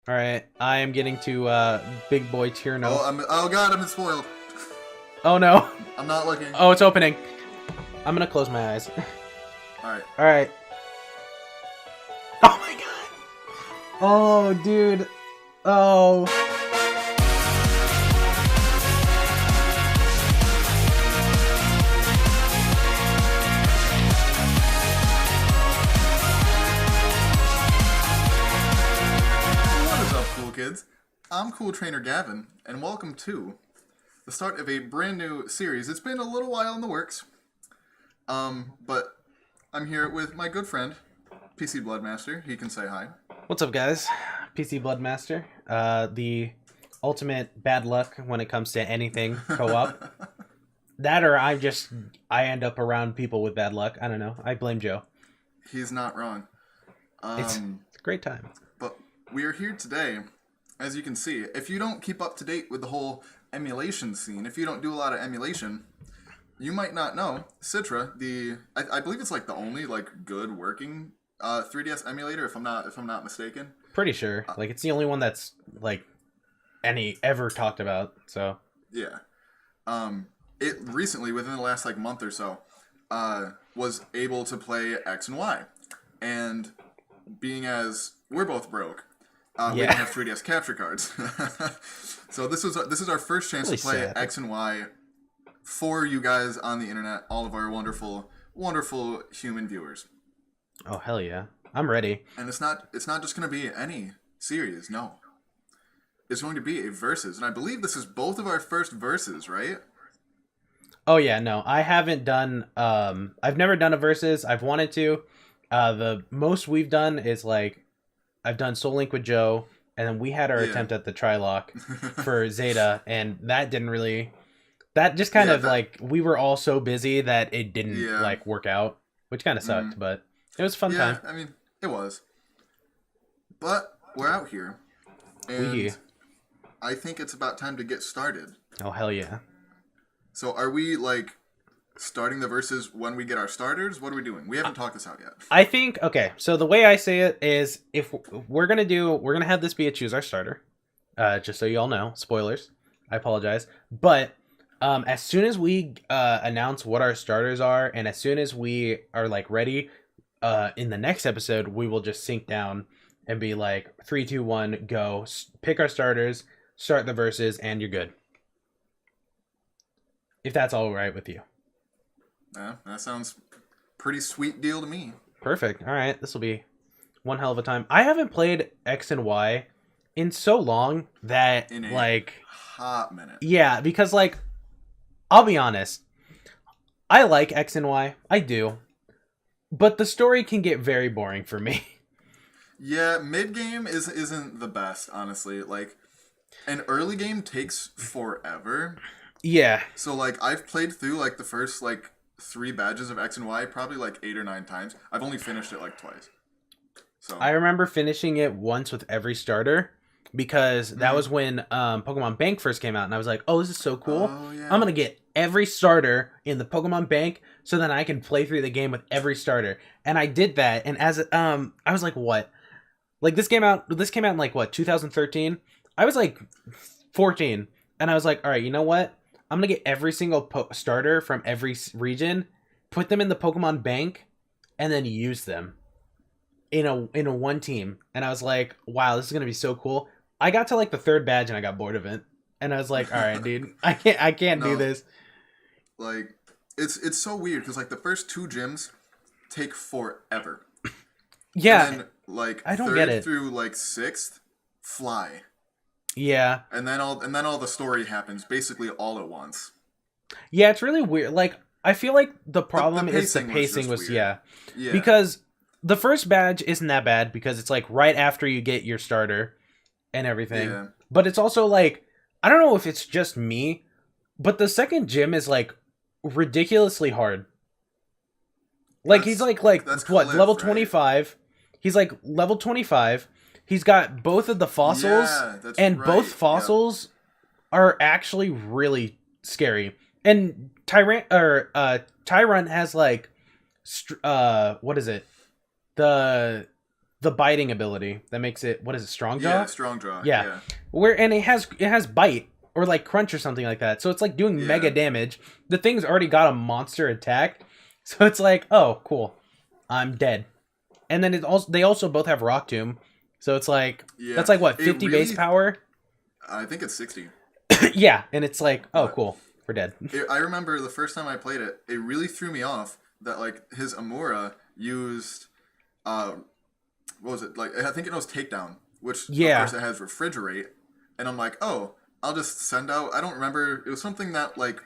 All right, I am getting to big boy tier no. Oh god, I'm spoiled. Oh no. I'm not looking. Oh, it's opening. I'm gonna close my eyes. Alright. All right. Oh my god. Oh, dude. Oh. What is up, cool kids? I'm Cool Trainer Gavin, and welcome to the start of a brand new series. It's been a little while in the works, but I'm here with my good friend, PCBloodMaster. He can say hi. What's up, guys? PCBloodMaster. The ultimate bad luck when it comes to anything co-op. That or I end up around people with bad luck. I don't know. I blame Joe. He's not wrong. It's a great time. But we are here today, as you can see. If you don't keep up to date with the whole emulation scene, if you don't do a lot of emulation, you might not know Citra, I believe it's like the only like good working 3DS emulator, if I'm not mistaken. Pretty sure. Like it's the only one that's like any ever talked about. So yeah. It recently, within the last like month or so, was able to play X and Y, and being as we're both broke, we didn't have 3DS capture cards, so this is our first chance really to play sad. X and Y for you guys on the internet, all of our wonderful human viewers. oh hell yeah, I'm ready. And it's not just going to be any series, no. It's going to be a versus, and I believe this is both of our first versus, right? Oh yeah, no, I haven't done. I've never done a versus. I've wanted to. The most we've done is like I've done Soul Link with Joe, and then we had our attempt at the Trilock for Zeta, and that didn't really. That just kind of like we were all so busy that it didn't like work out, which kind of sucked, but it was a fun time. I mean, it was. But we're out here, and I think it's about time to get started. Oh hell yeah! So are we like starting the verses when we get our starters? What are we doing? We haven't talked this out yet. I think okay. So the way I say it is, if we're gonna have this be a choose our starter, just so you all know, spoilers. I apologize, but as soon as we announce what our starters are, and as soon as we are like ready, in the next episode, we will just sink down and be like 3, 2, 1, go. Pick our starters, start the verses, and you're good. If that's all right with you. Yeah, that sounds pretty sweet deal to me. Perfect. All right, this will be one hell of a time. I haven't played X and Y in so long that In a like hot minute. yeah, because like I'll be honest, I like X and Y, I do, but the story can get very boring for me. Yeah, mid game isn't the best, honestly. Like, an early game takes forever. Yeah. So like I've played through like the first like 3 badges of X and Y probably like 8 or 9 times. I've only finished it like twice. So I remember finishing it once with every starter because that was when Pokemon Bank first came out, and I was like, "Oh, this is so cool! Oh, yeah. I'm gonna get every starter in the Pokemon Bank so then I can play through the game with every starter." And I did that, and as I was like, "What?" Like this came out in like what 2013. I was like 14, and I was like, "All right, you know what? I'm gonna get every single starter from every region, put them in the Pokemon Bank, and then use them in a one team." And I was like, "Wow, this is gonna be so cool." I got to like the 3rd badge and I got bored of it, and I was like, "All right, dude, I can't do this." Like, it's so weird because like the first 2 gyms take forever. Yeah, And then, like I don't 3rd get it. through like 6th fly. Yeah, And then all the story happens basically all at once. yeah, it's really weird. Like I feel like the problem is the pacing was pacing just was weird. yeah, because the first badge isn't that bad because it's like right after you get your starter and everything. Yeah. But it's also like I don't know if it's just me, but the second gym is like ridiculously hard. Like he's like that's what, Cliff, level right? 25. He's like level 25. He's got both of the fossils, Yeah, that's and right. both fossils are actually really scary. And Tyron has like what is it? The the biting ability that makes it, what is it, strong jaw? Yeah, strong draw. Yeah. Yeah. Where and it has bite or like crunch or something like that. So it's like doing Yeah. mega damage. The thing's already got a monster attack. So it's like, oh, cool. I'm dead. And then they also both have Rock Tomb. So it's like Yeah. that's like what, It 50 really- base power? I think it's 60. Yeah, and it's like, oh, But- cool. We're dead. I remember the first time I played it, it really threw me off that like his Amura used, what was it, like I think it was Takedown, which Yeah. of course it has Refrigerate, and I'm like, oh, I'll just send out. I don't remember. It was something that like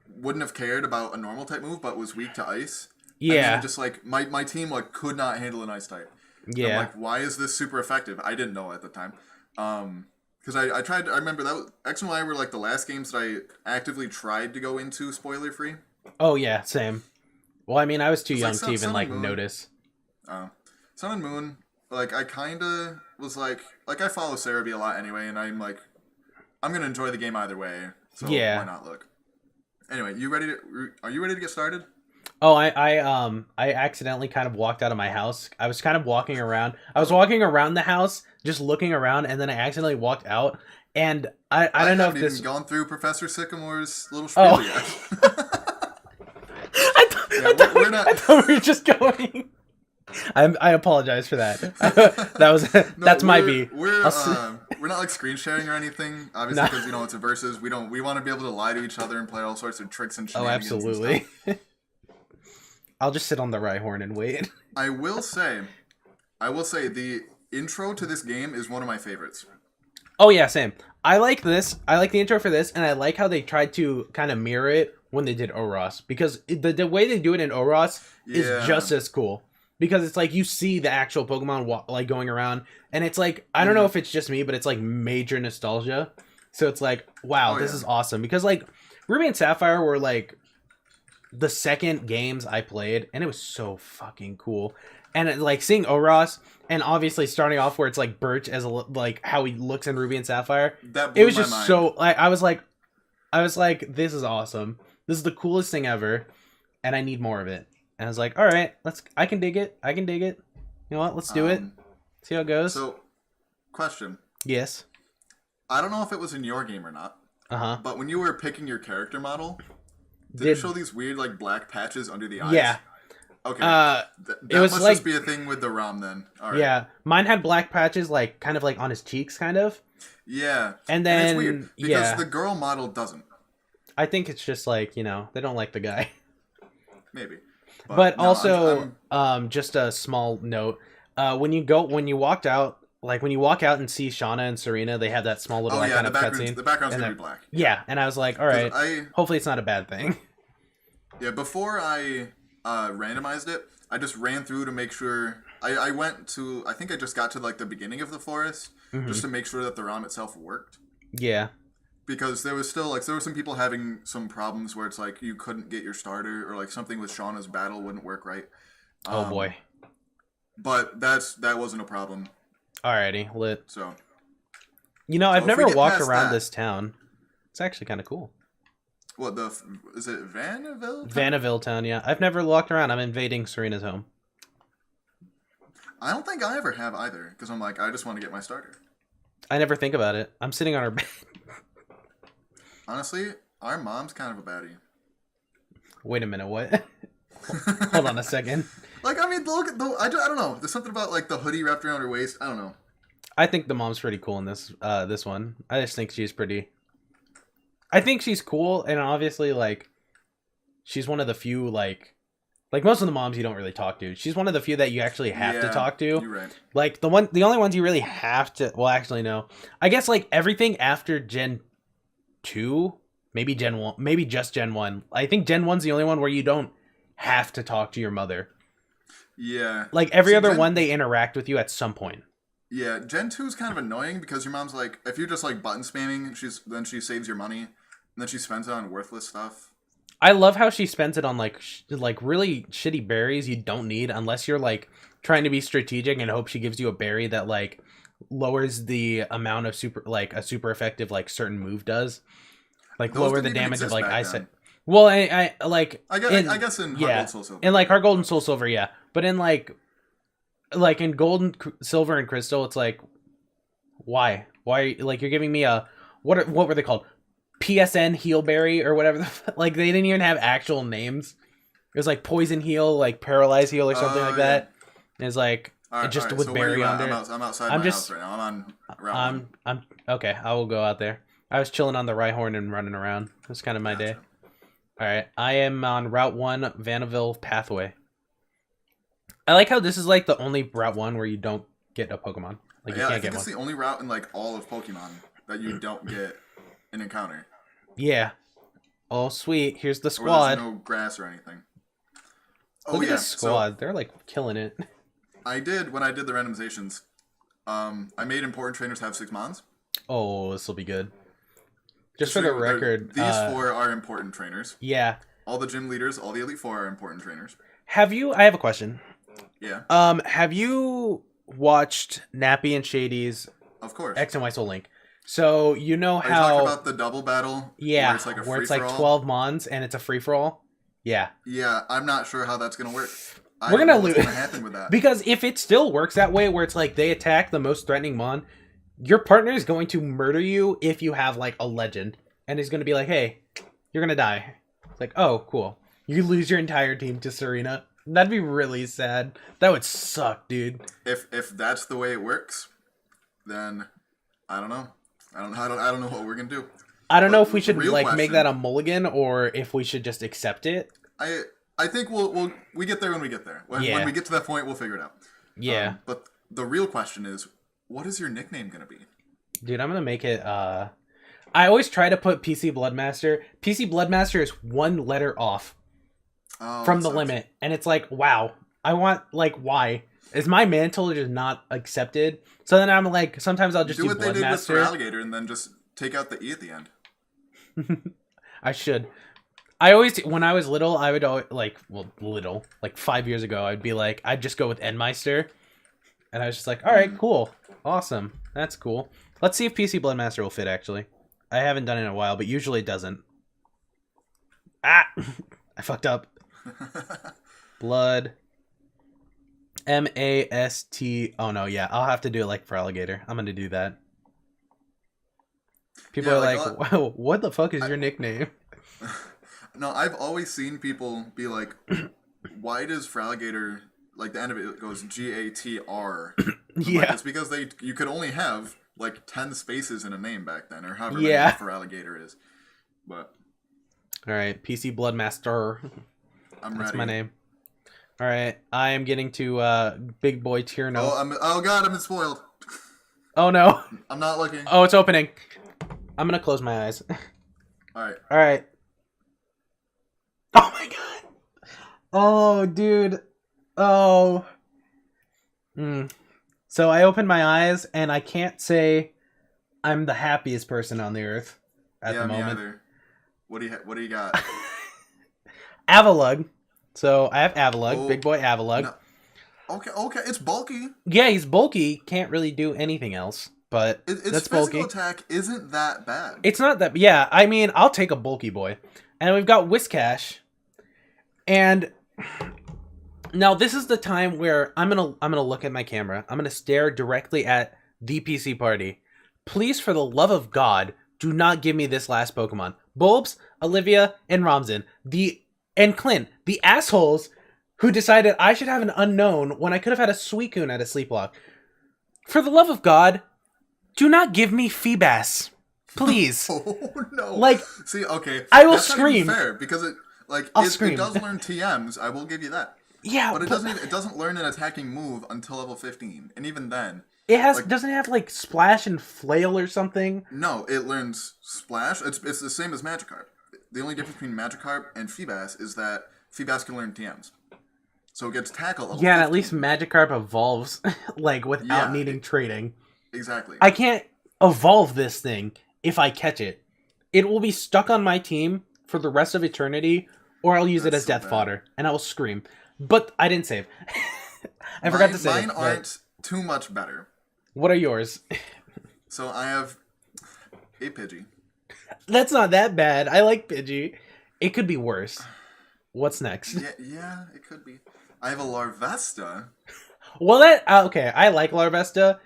wouldn't have cared about a normal type move, but was weak to ice. And then Yeah. just like my team like could not handle an ice type. Yeah. I'm like, why is this super effective? I didn't know at the time. Because I tried. I remember that X and Y were like the last games that I actively tried to go into spoiler free. Oh yeah, same. Well, I mean, I was too It's young like to even Sun like and Moon. notice. Sun and Moon. Like I kind of was like I follow Cerebi a lot anyway, and I'm like, I'm gonna enjoy the game either way. So Yeah. why not look? Anyway, are you ready to get started? Oh, I accidentally kind of walked out of my house. I was kind of walking around. I was walking around the house, just looking around, and then I accidentally walked out. And I don't know if haven't this. even gone through Professor Sycamore's little spiel Oh. yet. we're not. I thought we were just going. I apologize for that. That's my B. We're I'll we're not like screen sharing or anything, obviously, No. because it's a versus. We want to be able to lie to each other and play all sorts of tricks and Oh, shenanigans. and absolutely. stuff. I'll just sit on the right horn and wait. I will say the intro to this game is one of my favorites. Oh yeah, same. I like this. I like the intro for this, and I like how they tried to kind of mirror it when they did Oros, because the way they do it in Oros Yeah. is just as cool. Because it's like you see the actual Pokemon like going around, and it's like, I don't know if it's just me, but it's like major nostalgia. So it's like, wow, this is awesome. Because like Ruby and Sapphire were like the second games I played, and it was so fucking cool. And like seeing Oros, and obviously starting off where it's like Birch as like how he looks in Ruby and Sapphire, That blew it was my just mind. so like I was like, this is awesome. This is the coolest thing ever, and I need more of it. And I was like, all right, I can dig it. You know what? Let's do it. See how it goes. So, question. Yes. I don't know if it was in your game or not, Uh-huh. but when you were picking your character model, did it show these weird like black patches under the eyes? Yeah. Okay. It that was must like, just be a thing with the ROM then. All right. yeah, mine had black patches like kind of like on his cheeks, kind of. Yeah. And then it's weird because yeah, the girl model doesn't. I think it's just like, they don't like the guy. Maybe. But no, also, I'm- just a small note. When you walk out and see Shauna and Serena, they have that small little oh like yeah, kind the of background's cutscene. the background's And gonna be then- black. Yeah, and I was like, all right, I hopefully it's not a bad thing. Yeah, before I randomized it, I just ran through to make sure. I went to. I think I just got to like the beginning of the forest just to make sure that the ROM itself worked. Yeah. Because there was still like there were some people having some problems where it's like you couldn't get your starter or like something with Shauna's battle wouldn't work right. Oh boy. But that wasn't a problem. Alrighty, lit. So I've if never we get walked past around that- this town. It's actually kind of cool. what is it Vanaville? Vanaville town, yeah. I've never walked around. I'm invading Serena's home. I don't think I ever have either because I'm like I just want to get my starter. I never think about it. I'm sitting on her bed. Honestly, our mom's kind of a baddie. Wait a minute, what? Hold on a second. Like I mean, look at I don't know. There's something about like the hoodie wrapped around her waist. I don't know. I think the mom's pretty cool in this one. I just think she's pretty. I think she's cool, and obviously, like, she's one of the few, like most of the moms you don't really talk to. She's one of the few that you actually have to Yeah, talk to. You're right. Like the only ones you really have to. Well, actually, no. I guess like everything after Gen 2, maybe Gen 1, maybe just Gen 1. I think Gen 1's the only one where you don't have to talk to your mother. Yeah. Like every See, other Gen- one, they interact with you at some point. Yeah, Gen 2 is kind of annoying because your mom's like, if you're just like button spamming, then she saves your money, and then she spends it on worthless stuff. I love how she spends it on like really shitty berries you don't need unless you're like trying to be strategic and hope she gives you a berry that like lowers the amount of a super effective like certain move does, like Those lower didn't the even damage of exist like back I then. said. Well, I like I guess in Heart yeah, Gold Soul Silver. in like Heart Gold and Soul Silver, yeah, but in like like in gold, and silver, and crystal, it's like, why? Why? Like you're giving me a what were they called? PSN Healberry or whatever. Like they didn't even have actual names. It was like Poison Heal, like Paralyze Heal or something like that. And it's like just with so berry under. I'm outside my house right now. I'm on route 1. I'm okay. I will go out there. I was chilling on the Rhyhorn and running around. That's kind of my day. All right, I am on Route 1, Vanderbilt Pathway. I like how this is like the only Route 1 where you don't get a Pokemon. Like you can't I think get it's one. the only route in like all of Pokemon that you don't get an encounter. Yeah. Oh sweet, here's the Or squad. there's no grass or anything. Look at this squad. They're like killing it. When I did the randomizations, I made important trainers have 6 Mons. Oh, this will be good. Just for the record, these 4 are important trainers. Yeah. All the gym leaders, all the Elite 4 are important trainers. I have a question. Yeah. Have you watched Nappy and Shady's Of course. X and Y Soul Link? So you know Are how you talking about the double battle? Yeah, where it's like 12 Mons and it's a free for all? Yeah. Yeah, I'm not sure how that's gonna work. We're gonna lose. What's gonna happen with that? Because if it still works that way, where it's like they attack the most threatening Mon, your partner is going to murder you if you have like a legend, and he's gonna be like, "Hey, you're gonna die." It's like, "Oh, cool." You lose your entire team to Serena. That'd be really sad. That would suck, dude. If that's the way it works, then I don't know. I don't know what we're gonna do. I don't know if we should like question, make that a mulligan or if we should just accept it. I think we get there when we get there. When we get to that point, we'll figure it out. Yeah. But the real question is, what is your nickname gonna be? Dude, I'm gonna make it. I always try to put PC Bloodmaster. PC Bloodmaster is 1 letter off from the limit, and it's like, wow. I want like why is my mantle just not accepted? So then I'm like, sometimes I'll just do what they did with Bloodmaster. Alligator, and then just take out the E at the end. I should. I always, when I was little, I would always, like 5 years ago, I'd just go with Endmeister. And I was just like, all right, cool. Awesome. That's cool. Let's see if PC Bloodmaster will fit, actually. I haven't done it in a while, but usually it doesn't. Ah! I fucked up. Blood. M-A-S-T. Oh, no, yeah. I'll have to do it like for Alligator. I'm going to do that. People are like, wow, what the fuck is your nickname? No, I've always seen people be like, why does Fraligator, like the end of it goes G-A-T-R? Yeah. Like, it's because you could only have like 10 spaces in a name back then, or however many Fraligator is. But all right, PC Bloodmaster. I'm That's ready. my name. All right, I am getting to Big Boy Tier No. Oh god, I'm spoiled. Oh no. I'm not looking. Oh, it's opening. I'm gonna close my eyes. All right. All right. Oh my god. Oh, dude. Oh. So I opened my eyes, and I can't say I'm the happiest person on the earth at the moment. Me either. What do you got? Avalug. So I have Avalug, Big Boy Avalug. No. Okay, it's bulky. Yeah, he's bulky. Can't really do anything else, but Its that's physical bulky. attack isn't that bad. It's not that. Yeah, I mean, I'll take a bulky boy. And we've got Whiscash. And now this is the time where I'm gonna look at my camera. I'm gonna stare directly at the PC party. Please, for the love of God, do not give me this last Pokemon. Bulbs, Olivia, and Ramzan. And Clint, the assholes who decided I should have an unknown when I could have had a Suicune at a sleep lock. For the love of God, do not give me Feebas. Please. Oh no. Like, see, okay. I will that's scream. Not even fair because it does learn TMs, I will give you that. Yeah, but it doesn't learn an attacking move until level 15. And even then, it doesn't it have like Splash and Flail or something? No, it learns Splash. It's the same as Magikarp. The only difference between Magikarp and Feebas is that Feebas can learn TMs. So it gets tackle level 15. And at least Magikarp evolves like without needing trading. Exactly. I can't evolve this thing if I catch it. It will be stuck on my team for the rest of eternity, or I'll use it as death fodder, and I will scream. But I didn't save. I forgot to save. Mine aren't too much better. What are yours? So I have a Pidgey. That's not that bad. I like Pidgey. It could be worse. What's next? Yeah, it could be. I have a Larvesta. Well, that okay. I like Larvesta,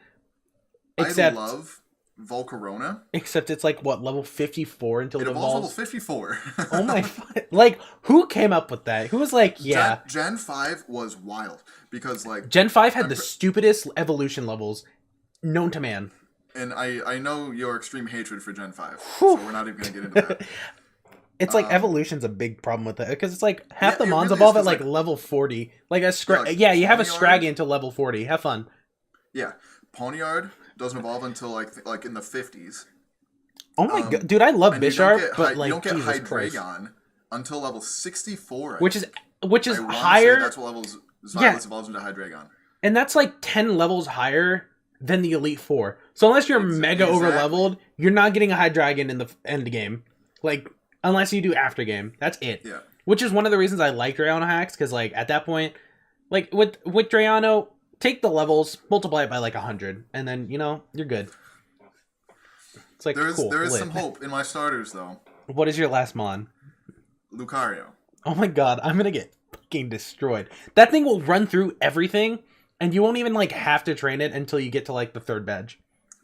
except I love Volcarona. except it's like what level 54 until It it evolves level evolves. 54. Oh my! Like who came up with that? Who was like, yeah? Gen 5 was wild because like Gen 5 had the stupidest evolution levels known to man. and I know your extreme hatred for Gen 5, so we're not even gonna get into that. It's like evolution's a big problem with it because it's like half the it mons really evolve is, at 'cause, like like- level 40. Like a Yeah, you have a Ponyard- Scraggy until level 40. Have fun. Yeah, Ponyard doesn't evolve until like in the 50s. Oh my god, dude, I love And you don't Bisharp, get but like you don't get Jesus Christ. Hydreigon until level 64. Which is I wanna say higher, that's what levels Yeah. Xylus evolves into Hydreigon. and that's like 10 levels higher than the Elite Four. So unless you're mega over leveled, you're not getting a Hydreigon in the end game. Like unless you do after game, that's it. Yeah. Which is one of the reasons I like Drayano hacks because like at that point, like with Drayano, take the levels, multiply it by like 100, and then you're good. It's like There cool. is lit. some hope in my starters though. What is your last mon? Lucario. Oh my god, I'm gonna get fucking destroyed. That thing will run through everything, and you won't even like have to train it until you get to like the 3rd badge.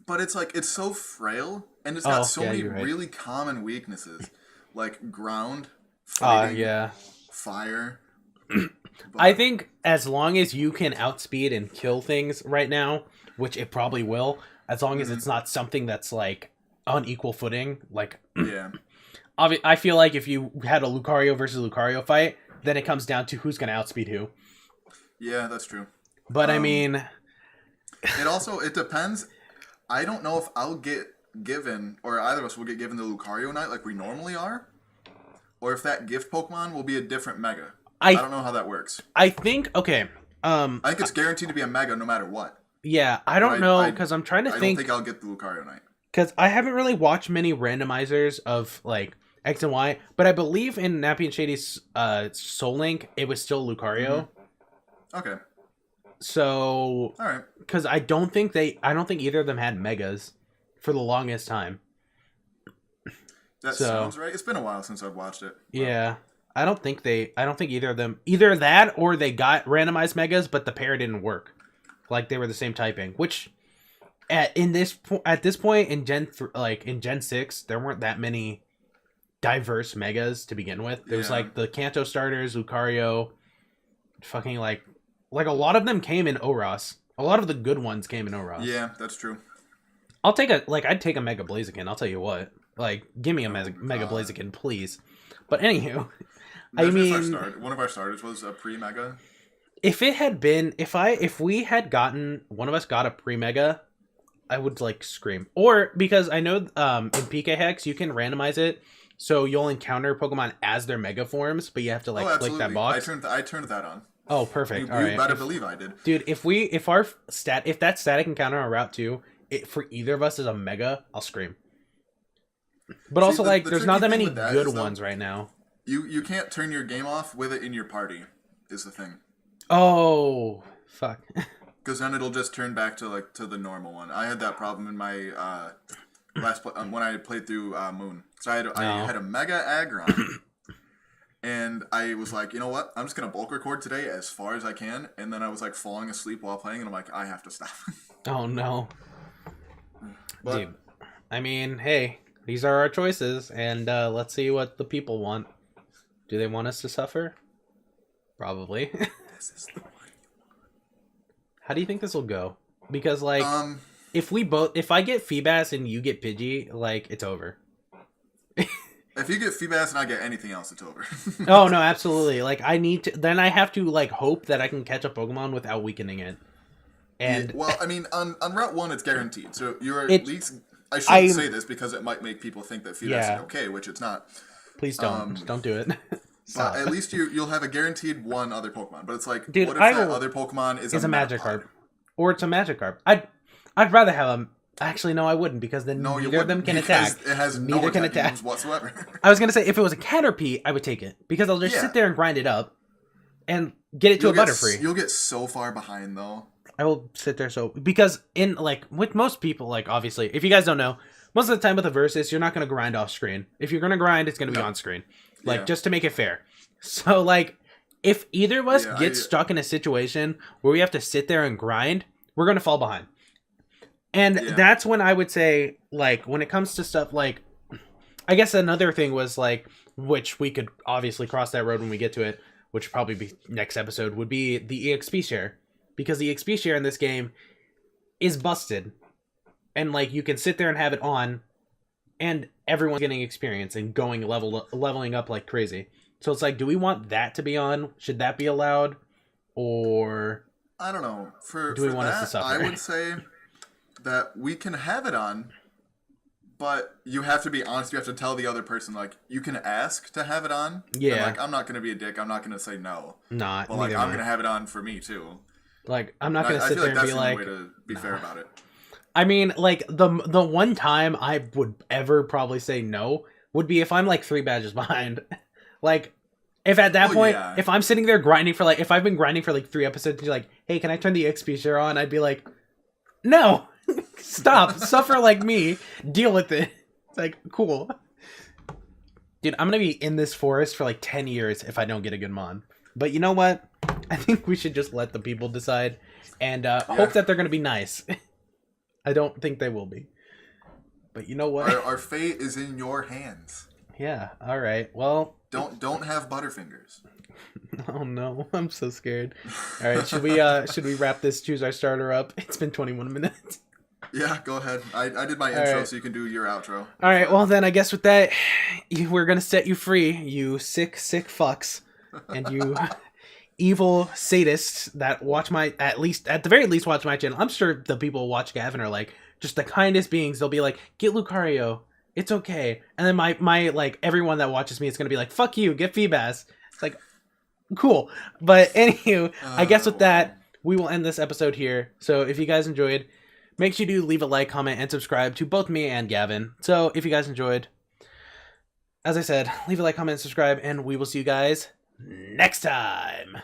But it's like it's so frail and it's got so yeah, many you're right. really common weaknesses. Like ground, fighting, Yeah. fire. I think as long as you can outspeed and kill things right now, which it probably will, as long as it's not something that's like on equal footing, like Yeah. I feel like if you had a Lucario versus Lucario fight, then it comes down to who's gonna outspeed who. Yeah, that's true. But I mean, It depends. I don't know if I'll get given, or either of us will get given the Lucario Knight like we normally are, or if that gift Pokemon will be a different Mega. I don't know how that works. I think okay. I think it's guaranteed to be a Mega no matter what. Yeah, I don't know because I'm trying to I don't think think I'll get the Lucario Knight. because I haven't really watched many randomizers of like X and Y, but I believe in Nappy and Shady's Soul Link, it was still Lucario. Okay. So, All right. because I don't think either of them had megas for the longest time. That sounds right. It's been a while since I've watched it. Yeah, I don't think either of them, either that or they got randomized megas, but the pair didn't work. Like they were the same typing, which at this point in Gen 6, there weren't that many diverse megas to begin with. There was like the Kanto starters, Lucario, fucking like a lot of them came in Oros. A lot of the good ones came in Oros. Yeah, that's true. I'd take a Mega Blaziken, I'll tell you what. Like, give me a Mega Blaziken, please. But anywho, I mean, one of our starters was a pre-Mega. if it had been, if we had gotten, one of us got a pre-Mega, I would like scream. Or because I know in PK Hex you can randomize it, so you'll encounter Pokemon as their Mega forms, but you have to like click that box. I turned that on. Oh, perfect. You All right. better believe I did. Dude, if that static encounter on Route 2, for either of us is a Mega, I'll scream. But also, like, there's not that many good ones right now. You can't turn your game off with it in your party, is the thing. Oh, fuck. Because then it'll just turn back to the normal one. I had that problem in my when I played through Moon. So I had a Mega Aggron, and I was like, you know what? I'm just gonna bulk record today as far as I can. And then I was like falling asleep while playing, and I'm like, I have to stop. Oh no, But, dude. I mean, hey, these are our choices, and let's see what the people want. Do they want us to suffer? Probably. This is the one you want. How do you think this will go? Because like, if I get Feebas and you get Pidgey, like it's over. If you get Feebas and I get anything else, it's over. Oh no, absolutely. Like then I have to like hope that I can catch a Pokemon without weakening it. And well, I mean, on Route 1, it's guaranteed. So you're at least. I shouldn't say this because it might make people think that Feebas is okay, which it's not. Please don't. Don't do it. But at least you'll have a guaranteed one other Pokemon. But it's like, dude, what if that other Pokemon is a Magikarp? Or it's a Magikarp. I'd rather have a... Actually, no, I wouldn't, because then neither of them can attack. It has no attack moves whatsoever. I was going to say, if it was a Caterpie, I would take it. Because I'll just sit there and grind it up and get it to a Butterfree. You'll get so far behind, though. I will sit there because in, like, with most people, like, obviously, if you guys don't know, most of the time with a Versus, you're not going to grind off screen. If you're going to grind, it's going to be on screen. Like, just to make it fair. So, like, if either of us Yeah, get stuck in a situation where we have to sit there and grind, we're gonna fall behind. And that's when I would say, like, when it comes to stuff like, I guess another thing was like, which we could obviously cross that road when we get to it, which will probably be next episode, would be the EXP share. Because the EXP share in this game is busted. And like, you can sit there and have it on, and everyone's getting experience and leveling up like crazy. So it's like, do we want that to be on? Should that be allowed? Or I don't know. For do we want that, us to suffer? I would say that we can have it on, but you have to be honest. You have to tell the other person, like, you can ask to have it on. Yeah. And, like, I'm not going to be a dick. I'm not going to say no. Not. But, like, I'm going to have it on for me, too. Like, I'm not going to sit there and be like... I feel like that's the way to be fair about it. I mean, like, the one time I would ever probably say no would be if I'm, like, 3 badges behind. Like, if at that point, if I'm sitting there grinding for, like, if I've been grinding for, like, 3 episodes, and you're like, hey, can I turn the XP share on? I'd be like, no! Stop! Suffer like me. Deal with it. It's like, cool. Dude, I'm gonna be in this forest for, like, 10 years if I don't get a good mon. But you know what? I think we should just let the people decide and hope that they're gonna be nice. I don't think they will be. But you know what? Our fate is in your hands. Yeah, alright. Well... Don't have Butterfingers. Oh no, I'm so scared. Alright, should we wrap this Choose Our Starter up? It's been 21 minutes. Yeah, go ahead. I did my intro, so you can do your outro. Alright, well then I guess with that, we're gonna set you free, you sick fucks. And you... evil sadists that watch at the very least watch my channel. I'm sure the people who watch Gavin are like just the kindest beings. They'll be like, get Lucario, it's okay. And then my like everyone that watches me is gonna be like, fuck you, get Feebas. It's like, cool. But anywho, I guess with that, we will end this episode here. So if you guys enjoyed, make sure to leave a like, comment, and subscribe to both me and Gavin. So if you guys enjoyed, as I said, leave a like, comment, and subscribe, and we will see you guys next time.